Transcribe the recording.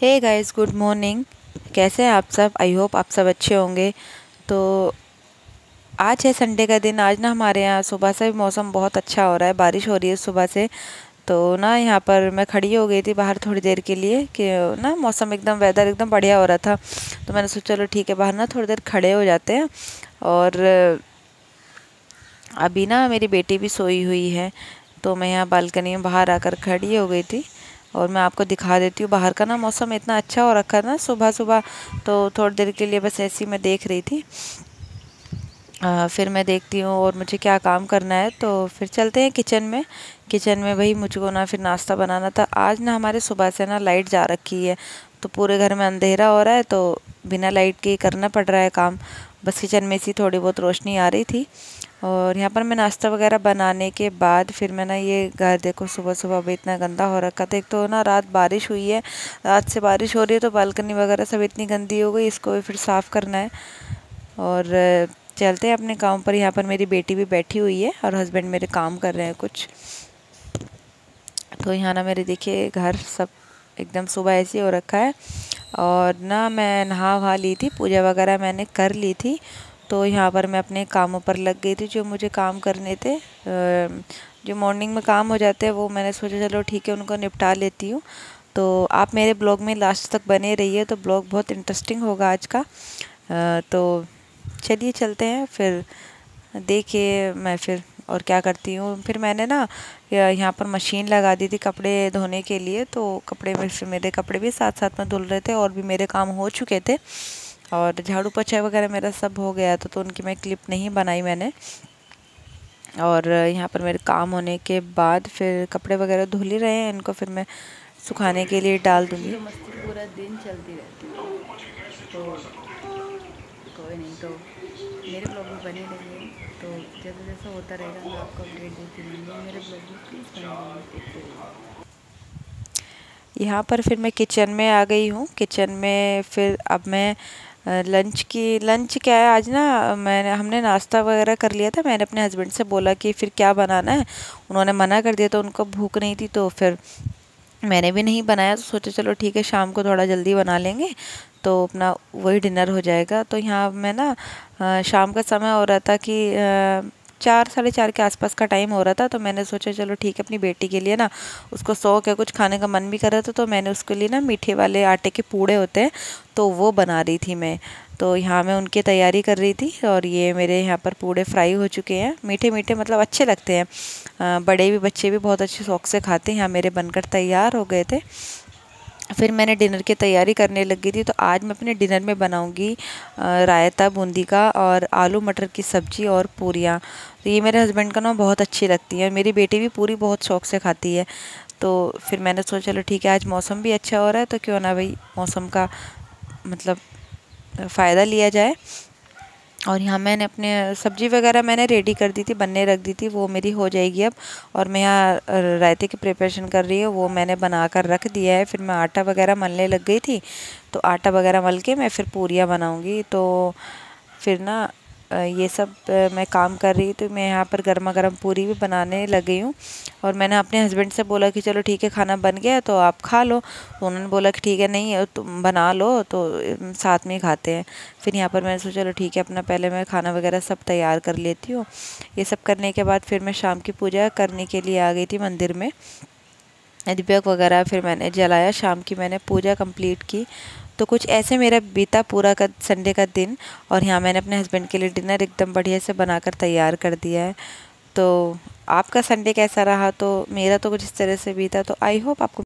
Hey guys, good morning. कैसे हैं आप सब? आई होप आप सब अच्छे होंगे। तो आज है संडे का दिन। आज ना हमारे यहाँ सुबह से मौसम बहुत अच्छा हो रहा है, बारिश हो रही है सुबह से। तो ना यहाँ पर मैं खड़ी हो गई थी बाहर थोड़ी देर के लिए कि ना मौसम एकदम वेदर एकदम बढ़िया हो रहा था। तो मैंने सोचा चलो ठीक है, बाहर ना थोड़ी देर खड़े हो जाते हैं। और अभी ना मेरी बेटी भी सोई हुई है, तो मैं यहाँ बालकनी में बाहर आकर खड़ी हो गई थी। और मैं आपको दिखा देती हूँ, बाहर का ना मौसम इतना अच्छा हो रखा है ना सुबह सुबह। तो थोड़ी देर के लिए बस ऐसी मैं देख रही थी। फिर मैं देखती हूँ और मुझे क्या काम करना है, तो फिर चलते हैं किचन में। किचन में भाई मुझको ना फिर नाश्ता बनाना था। आज ना हमारे सुबह से ना लाइट जा रखी है, तो पूरे घर में अंधेरा हो रहा है, तो बिना लाइट के ही करना पड़ रहा है काम। बस किचन में सी थोड़ी बहुत रोशनी आ रही थी। और यहाँ पर मैं नाश्ता वगैरह बनाने के बाद फिर मैं ना ये घर देखो, सुबह सुबह भी इतना गंदा हो रखा था। एक तो ना रात बारिश हुई है, रात से बारिश हो रही है, तो बालकनी वगैरह सब इतनी गंदी हो गई, इसको भी फिर साफ़ करना है। और चलते हैं अपने काम पर। यहाँ पर मेरी बेटी भी बैठी हुई है और हस्बैंड मेरे काम कर रहे हैं कुछ। तो यहाँ ना मेरे देखिए घर सब एकदम सुबह ऐसे हो रखा है। और ना मैं नहा वहा ली थी, पूजा वगैरह मैंने कर ली थी। तो यहाँ पर मैं अपने कामों पर लग गई थी, जो मुझे काम करने थे। जो मॉर्निंग में काम हो जाते हैं वो मैंने सोचा चलो ठीक है उनको निपटा लेती हूँ। तो आप मेरे ब्लॉग में लास्ट तक बने रहिए, तो ब्लॉग बहुत इंटरेस्टिंग होगा आज का। तो चलिए चलते हैं फिर। देखिए मैं फिर और क्या करती हूँ। फिर मैंने ना यहाँ पर मशीन लगा दी थी कपड़े धोने के लिए, तो कपड़े में फिर मेरे कपड़े भी साथ साथ में धुल रहे थे और भी मेरे काम हो चुके थे। और झाड़ू पोछा वगैरह मेरा सब हो गया था, तो उनकी मैं क्लिप नहीं बनाई मैंने। और यहाँ पर मेरे काम होने के बाद फिर कपड़े वगैरह धुल ही रहे हैं, इनको फिर मैं सुखाने के लिए डाल दूँगी। तो मस्ती पूरा दिन चलती रहती है, तो कोई नहीं, तो मेरे ब्लॉग में बने रहिए। तो जैसे जैसा होता रहेगा मैं आपको अपडेट देती रहूँगी। मेरे ब्लॉग में प्लीज़ बने रहिए, देखते रहिए। यहाँ पर फिर मैं किचन में आ गई हूँ। किचन में फिर अब मैं लंच क्या है आज ना, हमने नाश्ता वगैरह कर लिया था। मैंने अपने हस्बैंड से बोला कि फिर क्या बनाना है, उन्होंने मना कर दिया, तो उनको भूख नहीं थी, तो फिर मैंने भी नहीं बनाया। तो सोचा चलो ठीक है शाम को थोड़ा जल्दी बना लेंगे, तो अपना वही डिनर हो जाएगा। तो यहाँ मैं ना शाम का समय हो रहा था कि 4 साढ़े 4 के आसपास का टाइम हो रहा था। तो मैंने सोचा चलो ठीक है, अपनी बेटी के लिए ना, उसको शौक है कुछ खाने का मन भी कर रहा था, तो मैंने उसके लिए ना मीठे वाले आटे के पूड़े होते हैं, तो वो बना रही थी मैं। तो यहाँ मैं उनकी तैयारी कर रही थी। और ये मेरे यहाँ पर पूड़े फ्राई हो चुके हैं, मीठे मीठे मतलब अच्छे लगते हैं। बड़े भी बच्चे भी बहुत अच्छे शौक से खाते हैं। यहाँ मेरे बनकर तैयार हो गए थे। फिर मैंने डिनर की तैयारी करने लगी थी। तो आज मैं अपने डिनर में बनाऊंगी रायता बूंदी का और आलू मटर की सब्ज़ी और पूरियाँ। तो ये मेरे हस्बैंड को ना बहुत अच्छी लगती है, मेरी बेटी भी पूरी बहुत शौक से खाती है। तो फिर मैंने सोचा चलो ठीक है, आज मौसम भी अच्छा हो रहा है, तो क्यों ना भाई मौसम का मतलब फ़ायदा लिया जाए। और यहाँ मैंने अपने सब्ज़ी वगैरह मैंने रेडी कर दी थी, बनने रख दी थी, वो मेरी हो जाएगी अब। और मैं यहाँ रायते की प्रिपरेशन कर रही हूँ, वो मैंने बना कर रख दिया है। फिर मैं आटा वगैरह मलने लग गई थी, तो आटा वगैरह मल के मैं फिर पूरियाँ बनाऊँगी। तो फिर ना ये सब मैं काम कर रही, तो मैं यहाँ पर गर्मा गर्म पूरी भी बनाने लगी हूँ। और मैंने अपने हस्बैंड से बोला कि चलो ठीक है खाना बन गया तो आप खा लो। तो उन्होंने बोला कि ठीक है, नहीं तुम बना लो, तो साथ में ही खाते हैं। फिर यहाँ पर मैंने सोचा चलो ठीक है, अपना पहले मैं खाना वगैरह सब तैयार कर लेती हूँ। ये सब करने के बाद फिर मैं शाम की पूजा करने के लिए आ गई थी मंदिर में। दीपक वगैरह फिर मैंने जलाया, शाम की मैंने पूजा कंप्लीट की। तो कुछ ऐसे मेरा बीता पूरा का संडे का दिन। और यहाँ मैंने अपने हस्बैंड के लिए डिनर एकदम बढ़िया से बनाकर तैयार कर दिया है। तो आपका संडे कैसा रहा? तो मेरा तो कुछ इस तरह से बीता। तो आई होप आपको